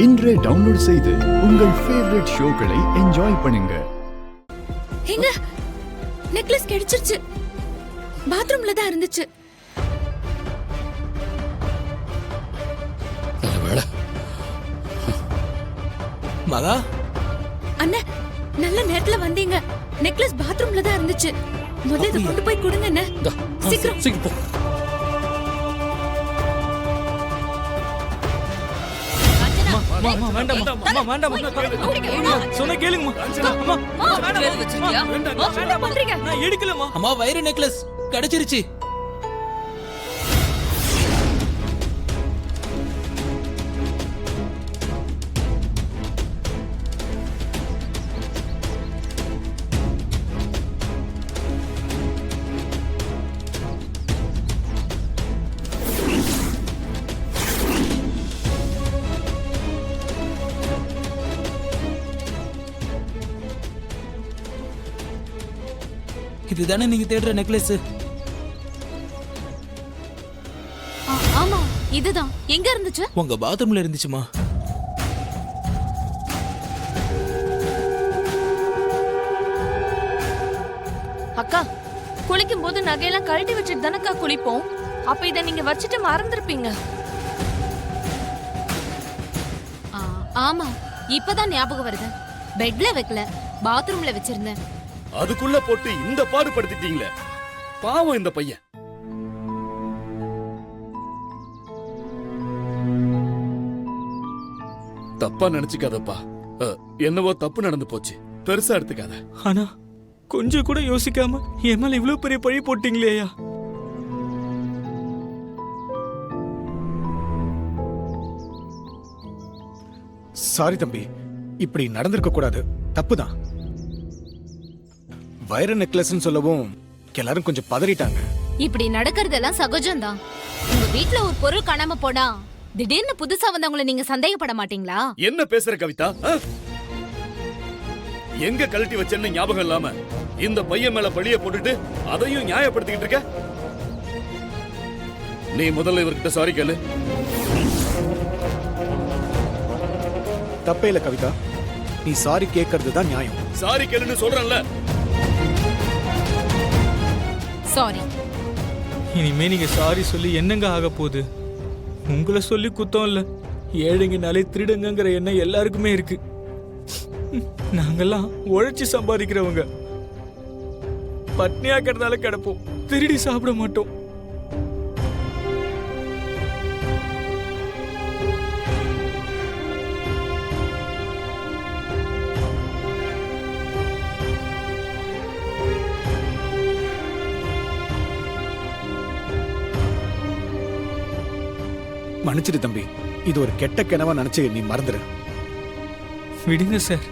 இன்றே டவுன்லோட் செய்து உங்கள் ஃபேவரட் ஷோக்களை என்ஜாய் பண்ணுங்க. எங்க நெக்லஸ் கிடைச்சிருச்சு. பாத்ரூம்ல தான் இருந்துச்சு. மகா அண்ணா நல்ல நேரத்துல வந்தீங்க. நெக்லஸ் பாத்ரூம்ல தான் இருந்துச்சு. முதல்ல இதை கொண்டு போய் கொடுங்க அண்ணா. சீக்கிரம் சீக்கிரம் போ. அம்மா வைர நெக்லஸ் கிடைச்சிருச்சு. இதுதானே நீங்க தேடுற நெக்லஸ்? ஆமா இதுதான். எங்க இருந்துச்சு? உங்க பாத்ரூம்ல இருந்துச்சுமா. அக்கா குளிக்கும் போது நகையெல்லாம் கழட்டி வச்சுட்டு தானக்கா குளிப்போம். அப்ப இத நீங்க வச்சுட்டு மறந்துருப்பீங்க. ஆமா இப்பதான் ஞாபகம் வருது. பெட்ல வைக்கல, பாத்ரூம்ல வச்சிருந்தேன். அதுக்குள்ள போட்டு இந்த பாடு படுத்திட்டீங்களே, பாவம் இந்த பையன். தப்பா நினைச்சுக்காதப்பா. என்னவோ தப்பு நடந்து போச்சு, பெருசா எடுத்துக்காத. ஆனா கொஞ்சம் கூட யோசிக்காம என் மேல இவ்வளவு பெரிய பழி போட்டீங்களேயா? சாரி தம்பி, இப்படி நடந்திருக்க கூடாது, தப்புதான். வைர நெக்லஸ் சொல்லவும் எல்லாரும் கொஞ்சம் பதறிட்டாங்க. இப்படி நடக்கிறதெல்லாம் சகஜம்தான். உங்க வீட்ல ஒரு பொருள் காணாம போனா திடீர்னு புதுசா வந்தவங்கள நீங்க சந்தேகப்பட மாட்டீங்களா? என்ன பேசுற கவிதா? எங்க கழட்டி வச்சேன்னு ஞாபகம் இல்லாம இந்த பையன் மேல பழிய போட்டுட்டு அதையும் நியாயப்படுத்திக்கிட்டு இருக்க. நீ முதல்ல இவர்கிட்ட சாரி கேளு. தப்பே இல்ல கவிதா, நீ சாரி கேட்கறது தான் நியாயம். சாரி கேளுன்னு சொல்றேன்ல. சாரி. இனிமே நீங்க சாரி சொல்லி என்னங்க ஆக போகுது? உங்களை சொல்லி குத்தம் இல்ல, ஏழைங்கனாலே திருடுங்கிற எண்ணம் எல்லாருக்குமே இருக்கு. நாங்கெல்லாம் உழைச்சி சம்பாதிக்கிறவங்க. பட்னியா கிடந்தாலும் கிடப்போம், திருடி சாப்பிட மாட்டோம். மன்னிச்சிடு தம்பி, இது ஒரு கெட்ட கிணவா நினைச்சு நீ மறந்துரு. விடுங்க சார்.